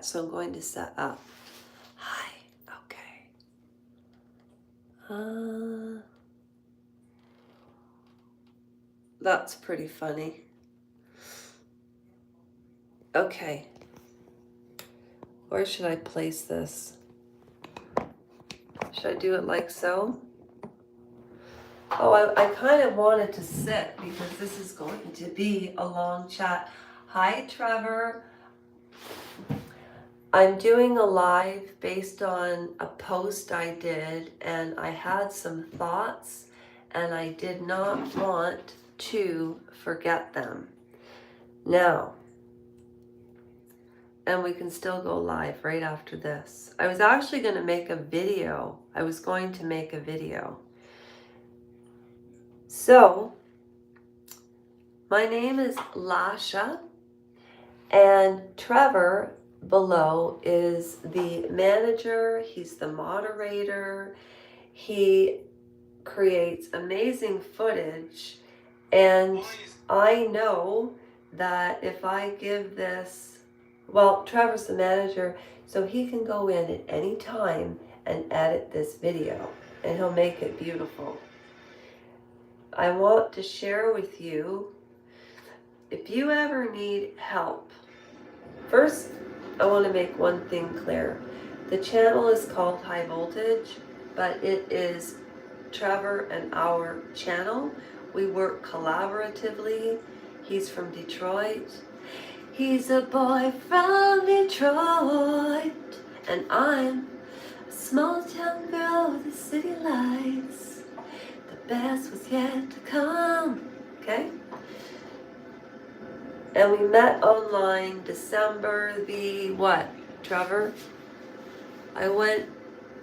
So I'm going to set up. Hi. Okay. That's pretty funny. Okay. Where should I place this? Should I do it like so? Oh, I kind of wanted to sit because this is going to be a long chat. Hi, Trevor. I'm doing a live based on a post I did, and I had some thoughts, and I did not want to forget them. Now, and we can still go live right after this. I was actually going to make a video. So, my name is Lasha, and Trevor below is the manager. He's the moderator. He creates amazing footage, and I know that if I give this, well, Trevor's the manager, so he can go in at any time and edit this video, and he'll make it beautiful. I want to share with you, if you ever need help, first, I want to make one thing clear. The channel is called High Voltage, but it is Trevor and our channel. We work collaboratively. He's from Detroit. He's a boy from Detroit, and I'm a small town girl with the city lights. The best was yet to come. Okay? And we met online December the what, Trevor? I went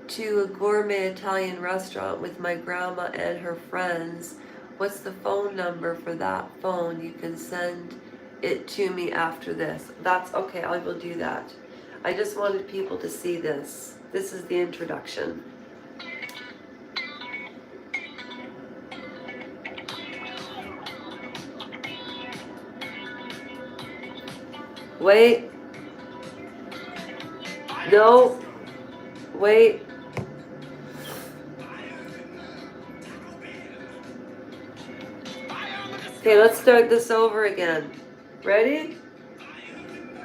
to a gourmet Italian restaurant with my grandma and her friends. What's the phone number for that phone? You can send it to me after this. That's okay, I will do that. I just wanted people to see this. This is the introduction. Wait. No. Wait. Okay, let's start this over again. Ready?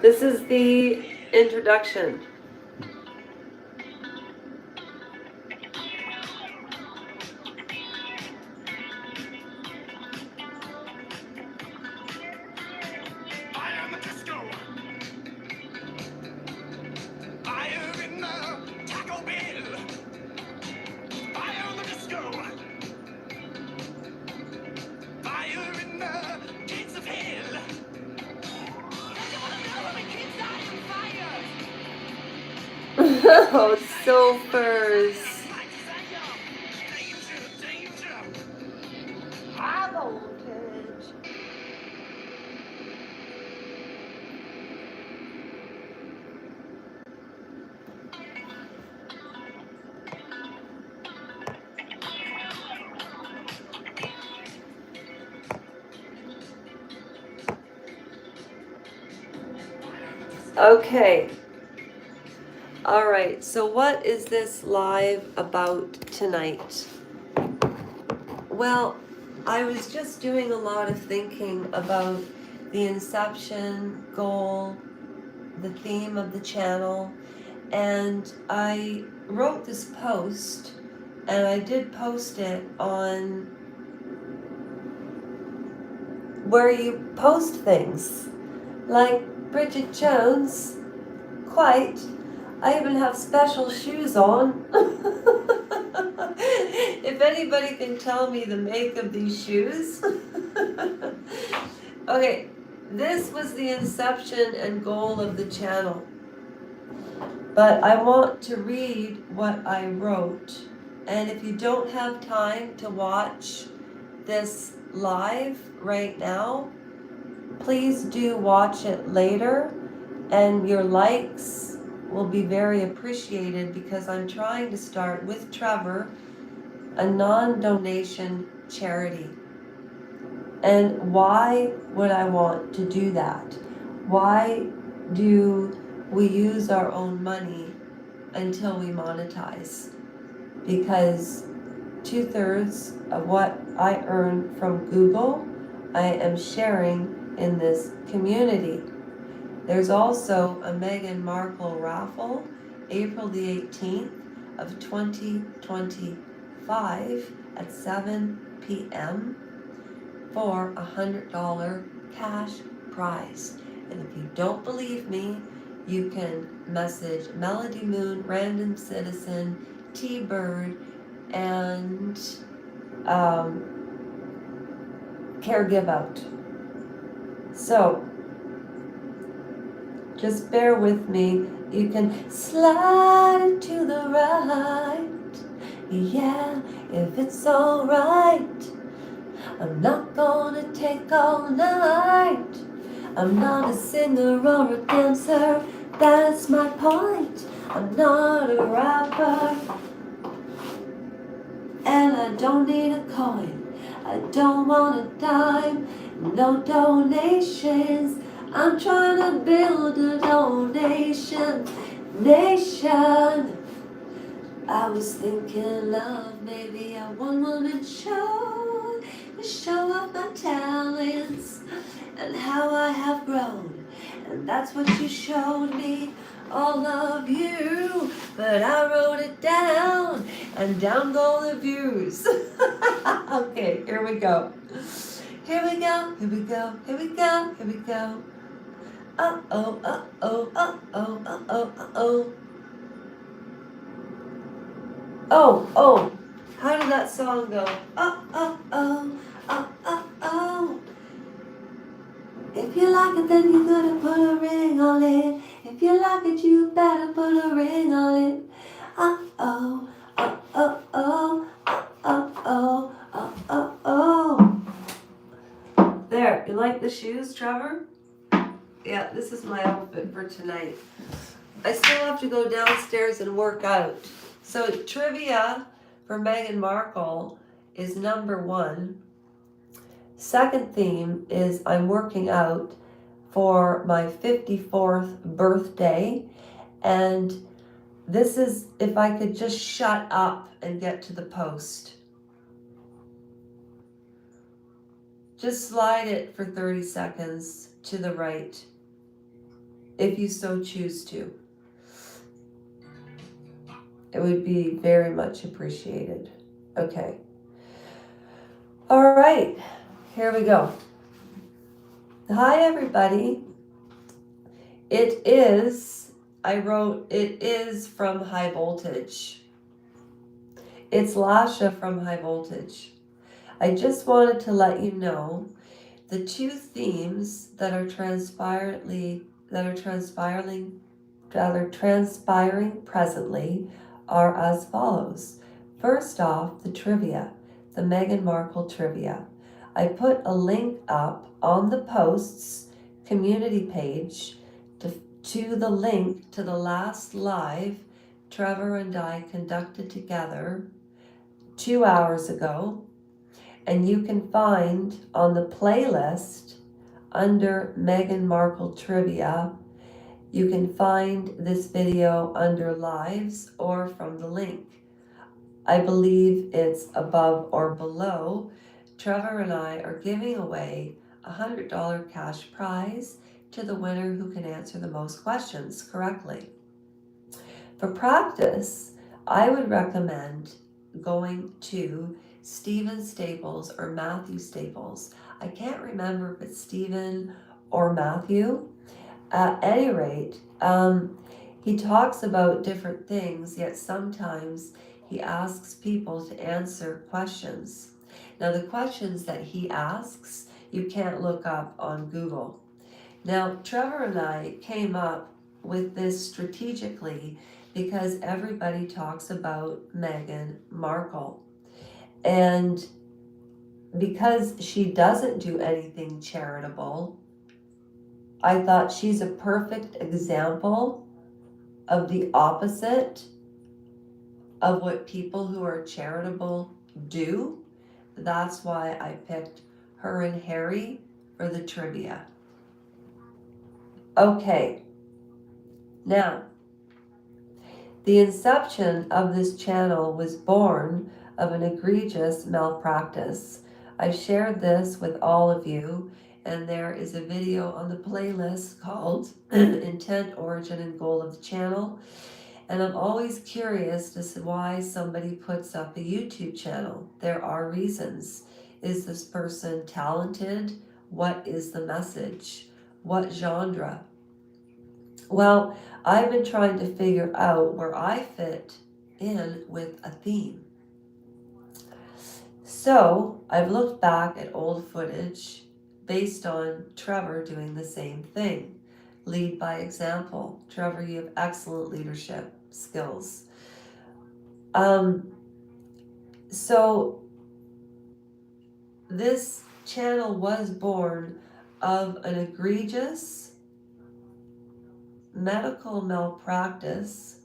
This is the introduction. Oh, sulfurs. High voltage. Okay. All right. So what is this live about tonight? Well, I was just doing a lot of thinking about the inception, goal, the theme of the channel, and I wrote this post, and I did post it on where you post things, like Bridget Jones, quite. I even have special shoes on. If anybody can tell me the make of these shoes. Okay, this was the inception and goal of the channel. But I want to read what I wrote. And if you don't have time to watch this live right now, please do watch it later, and your likes will be very appreciated because I'm trying to start with Trevor a non-donation charity. And why would I want to do that? Why do we use our own money until we monetize, because 2/3 of what I earn from Google, I am sharing in this community. There's also a Meghan Markle raffle, April the 18th of 2025 at 7 p.m. for a $100 cash prize. And if you don't believe me, you can message Melody Moon, Random Citizen, T-Bird, and Care Give Out. So just bear with me. You can slide it to the right. Yeah, if it's alright. I'm not gonna take all night. I'm not a singer or a dancer, that's my point. I'm not a rapper, and I don't need a coin. I don't want a dime, no donations. I'm trying to build a donation nation. I was thinking of maybe a one-woman show to show off my talents and how I have grown. And that's what you showed me, all of you. But I wrote it down, and down go the views. Okay, here we go. Here we go, here we go, here we go, here we go. Uh-oh, uh-oh, uh-oh, uh-oh, uh-oh. Oh, how did that song go? Oh. If you like it, then you gotta put a ring on it. If you like it, you better put a ring on it. Oh. There, you like the shoes, Trevor? Yeah, this is my outfit for tonight. I still have to go downstairs and work out. So trivia for Meghan Markle is number 1. Second theme is I'm working out for my 54th birthday. And this is if I could just shut up and get to the post. Just slide it for 30 seconds to the right, if you so choose to. It would be very much appreciated. Okay. All right, here we go. Hi, everybody. It is from High Voltage. It's Lasha from High Voltage. I just wanted to let you know the 2 themes that are transpiring presently are as follows. First off, the trivia, the Meghan Markle trivia. I put a link up on the post's community page to the link to the last live Trevor and I conducted together 2 hours ago. And you can find on the playlist under Meghan Markle trivia, you can find this video under lives or from the link. I believe it's above or below. Trevor and I are giving away a $100 cash prize to the winner who can answer the most questions correctly. For practice, I would recommend going to Stephen Staples or Matthew Staples. I can't remember if it's Stephen or Matthew. At any rate, he talks about different things, yet sometimes he asks people to answer questions. Now, the questions that he asks, you can't look up on Google. Now, Trevor and I came up with this strategically because everybody talks about Meghan Markle. And because she doesn't do anything charitable, I thought she's a perfect example of the opposite of what people who are charitable do. That's why I picked her and Harry for the trivia. Okay, Now, the inception of this channel was born of an egregious malpractice. I've shared this with all of you, and there is a video on the playlist called Intent, Origin, and Goal of the Channel. And I'm always curious as to why somebody puts up a YouTube channel. There are reasons. Is this person talented? What is the message? What genre? Well, I've been trying to figure out where I fit in with a theme. So I've looked back at old footage based on Trevor doing the same thing. Lead by example. Trevor, you have excellent leadership skills. So this channel was born of an egregious medical malpractice,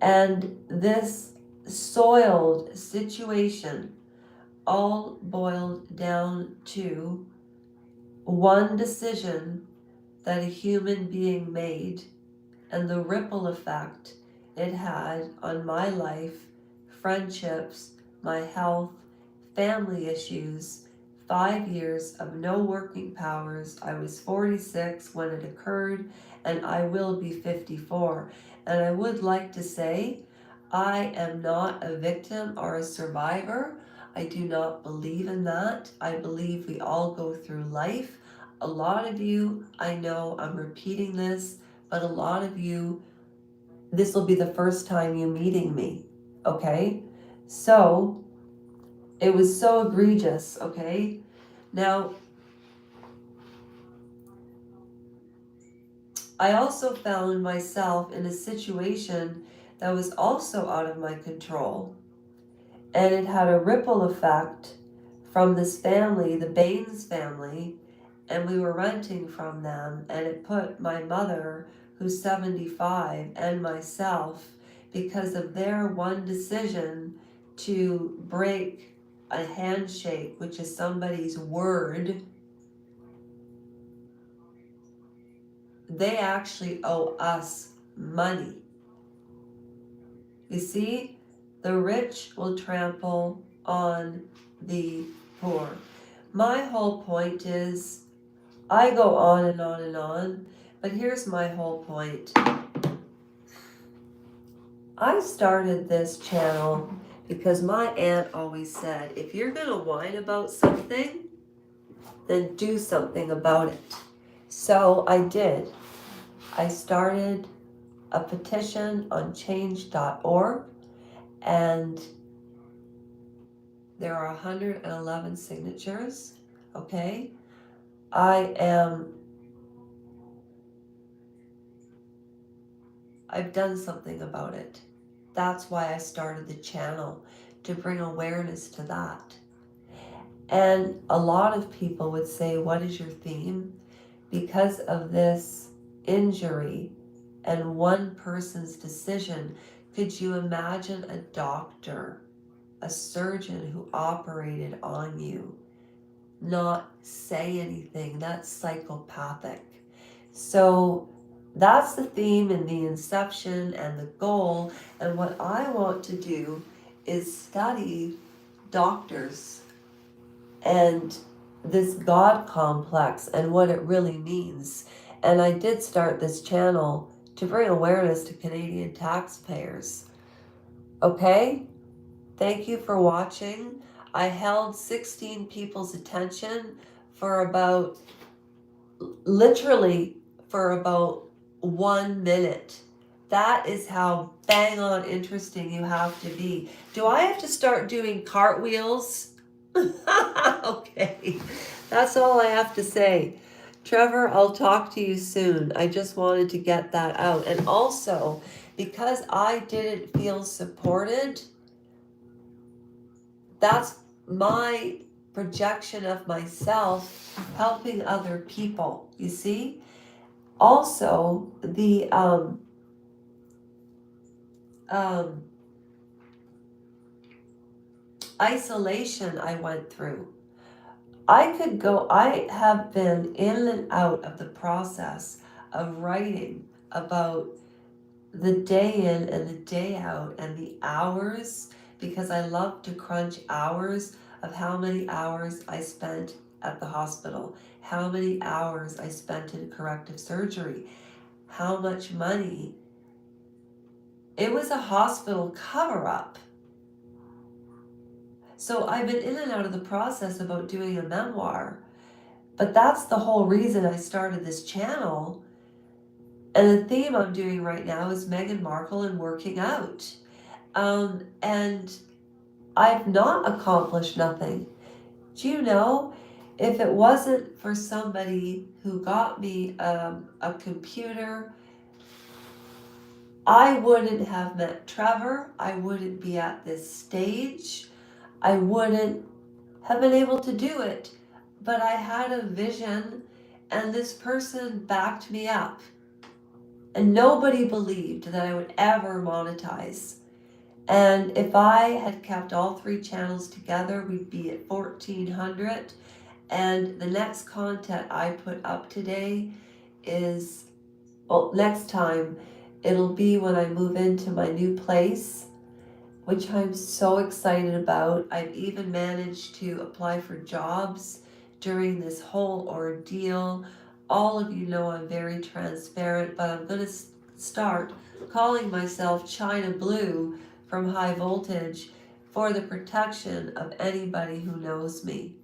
and this soiled situation all boiled down to one decision that a human being made and the ripple effect it had on my life, friendships, my health, family issues, 5 years of no working powers. I was 46 when it occurred, and I will be 54. And I would like to say, I am not a victim or a survivor. I do not believe in that. I believe we all go through life. A lot of you, I know I'm repeating this, but a lot of you, this will be the first time you meeting me, okay? So, it was so egregious, okay? Now, I also found myself in a situation that was also out of my control. And it had a ripple effect from this family, the Baines family, and we were renting from them, and it put my mother, who's 75, and myself, because of their one decision to break a handshake, which is somebody's word, they actually owe us money. You see, the rich will trample on the poor. My whole point is, I go on and on and on, but here's my whole point. I started this channel because my aunt always said, if you're going to whine about something, then do something about it. So I did. I started a petition on change.org, and there are 111 signatures, okay? I've done something about it. That's why I started the channel, to bring awareness to that. And a lot of people would say, what is your theme? Because of this injury and one person's decision, could you imagine a doctor, a surgeon who operated on you, not say anything? That's psychopathic. So that's the theme and the inception and the goal. And what I want to do is study doctors and this God complex and what it really means. And I did start this channel to bring awareness to Canadian taxpayers. Okay? Thank you for watching. I held 16 people's attention for about, literally for about 1 minute. That is how bang on interesting you have to be. Do I have to start doing cartwheels? Okay, that's all I have to say. Trevor, I'll talk to you soon. I just wanted to get that out. And also, because I didn't feel supported, that's my projection of myself helping other people, you see? Also, the isolation I went through. I have been in and out of the process of writing about the day in and the day out and the hours, because I love to crunch hours of how many hours I spent at the hospital, how many hours I spent in corrective surgery, how much money. It was a hospital cover-up. So I've been in and out of the process about doing a memoir, but that's the whole reason I started this channel. And the theme I'm doing right now is Meghan Markle and working out. And I've not accomplished nothing. Do you know, if it wasn't for somebody who got me a computer, I wouldn't have met Trevor. I wouldn't be at this stage. I wouldn't have been able to do it. But I had a vision, and this person backed me up. And nobody believed that I would ever monetize. And if I had kept all 3 channels together, we'd be at 1,400. And the next content I put up today is, well, next time, it'll be when I move into my new place, which I'm so excited about. I've even managed to apply for jobs during this whole ordeal. All of you know I'm very transparent, but I'm going to start calling myself China Blue from High Voltage for the protection of anybody who knows me.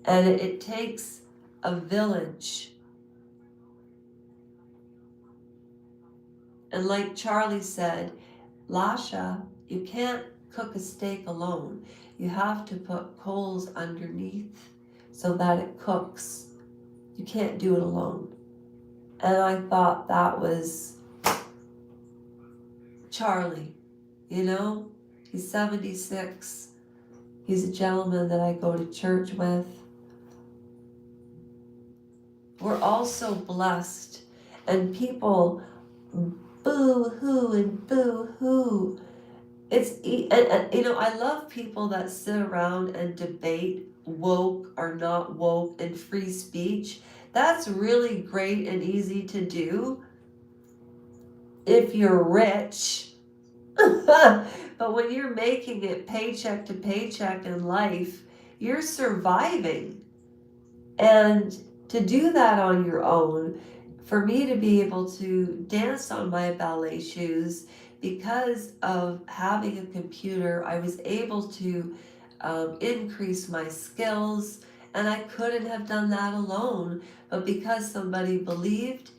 And it takes a village. And like Charlie said, Lasha, you can't cook a steak alone. You have to put coals underneath so that it cooks. You can't do it alone. And I thought that was Charlie, you know? He's 76. He's a gentleman that I go to church with. We're all so blessed, and people boo-hoo and boo-hoo. And you know, I love people that sit around and debate woke or not woke and free speech. That's really great and easy to do if you're rich. But when you're making it paycheck to paycheck in life, you're surviving. And to do that on your own, for me to be able to dance on my ballet shoes, because of having a computer, I was able to increase my skills, and I couldn't have done that alone. But because somebody believed,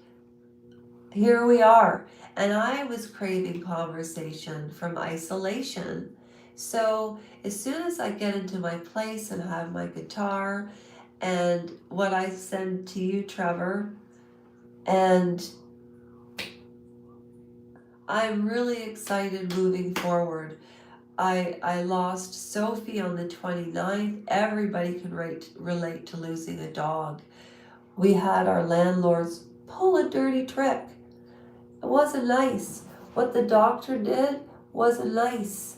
here we are. And I was craving conversation from isolation. So as soon as I get into my place and have my guitar and what I send to you, Trevor, and I'm really excited moving forward. I lost Sophie on the 29th. Everybody can relate to losing a dog. We had our landlords pull a dirty trick. It wasn't nice. What the doctor did wasn't nice.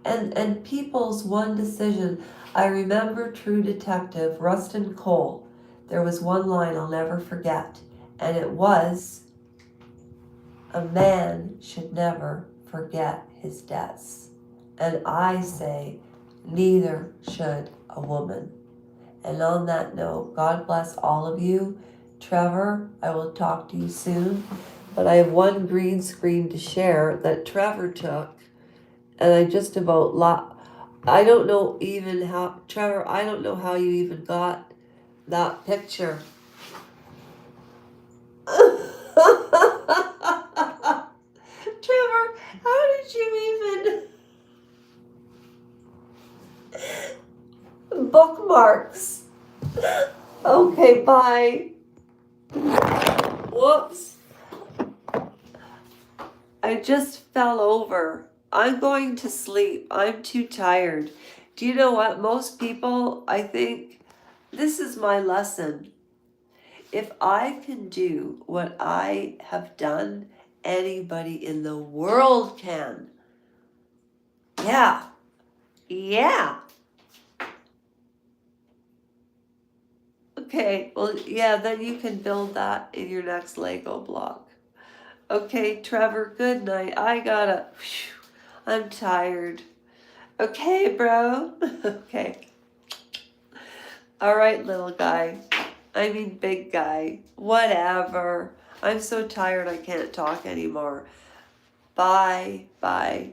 And people's one decision. I remember True Detective Rustin Cole. There was one line I'll never forget, and it was, "A man should never forget his debts." And I say, neither should a woman. And on that note, God bless all of you. Trevor, I will talk to you soon. But I have one green screen to share that Trevor took, and I just about I don't know even how, Trevor, I don't know how you even got that picture. Trevor, how did you even bookmarks? Okay, bye. Whoops. I just fell over. I'm going to sleep. I'm too tired. Do you know what? Most people, I think, this is my lesson. If I can do what I have done, anybody in the world can. Yeah. Yeah. Okay, well, yeah, then you can build that in your next Lego block. Okay, Trevor, good night. I'm tired. Okay, bro. Okay. All right, little guy. I mean, big guy. Whatever. I'm so tired I can't talk anymore. Bye. Bye.